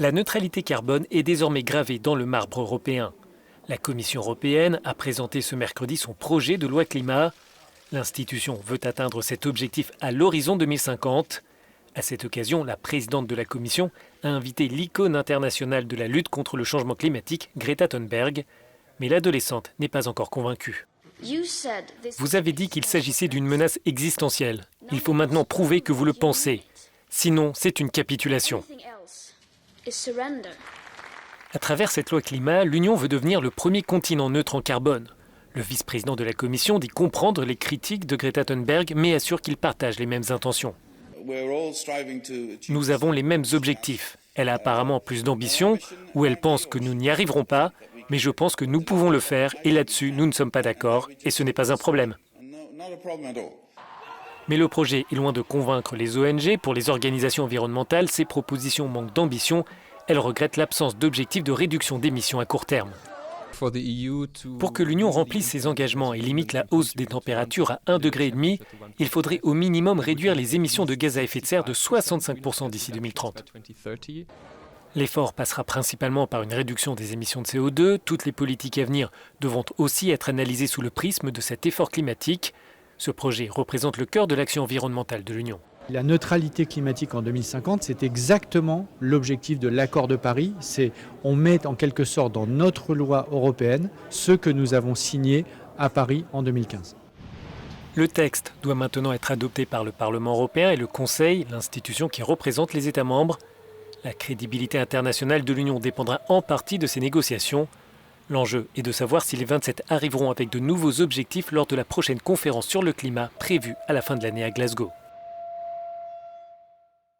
La neutralité carbone est désormais gravée dans le marbre européen. La Commission européenne a présenté ce mercredi son projet de loi climat. L'institution veut atteindre cet objectif à l'horizon 2050. À cette occasion, la présidente de la Commission a invité l'icône internationale de la lutte contre le changement climatique, Greta Thunberg. Mais l'adolescente n'est pas encore convaincue. Vous avez dit qu'il s'agissait d'une menace existentielle. Il faut maintenant prouver que vous le pensez. Sinon, c'est une capitulation. À travers cette loi climat, l'Union veut devenir le premier continent neutre en carbone. Le vice-président de la Commission dit comprendre les critiques de Greta Thunberg, mais assure qu'il partage les mêmes intentions. Nous avons les mêmes objectifs. Elle a apparemment plus d'ambition, ou elle pense que nous n'y arriverons pas, mais je pense que nous pouvons le faire, et là-dessus, nous ne sommes pas d'accord, et ce n'est pas un problème. Mais le projet est loin de convaincre les ONG. Pour les organisations environnementales, ces propositions manquent d'ambition. Elles regrettent l'absence d'objectifs de réduction d'émissions à court terme. Pour que l'Union remplisse ses engagements et limite la hausse des températures à 1,5 degré, il faudrait au minimum réduire les émissions de gaz à effet de serre de 65% d'ici 2030. L'effort passera principalement par une réduction des émissions de CO2. Toutes les politiques à venir devront aussi être analysées sous le prisme de cet effort climatique. Ce projet représente le cœur de l'action environnementale de l'Union. La neutralité climatique en 2050, c'est exactement l'objectif de l'accord de Paris. On met en quelque sorte dans notre loi européenne ce que nous avons signé à Paris en 2015. Le texte doit maintenant être adopté par le Parlement européen et le Conseil, l'institution qui représente les États membres. La crédibilité internationale de l'Union dépendra en partie de ces négociations. L'enjeu est de savoir si les 27 arriveront avec de nouveaux objectifs lors de la prochaine conférence sur le climat prévue à la fin de l'année à Glasgow.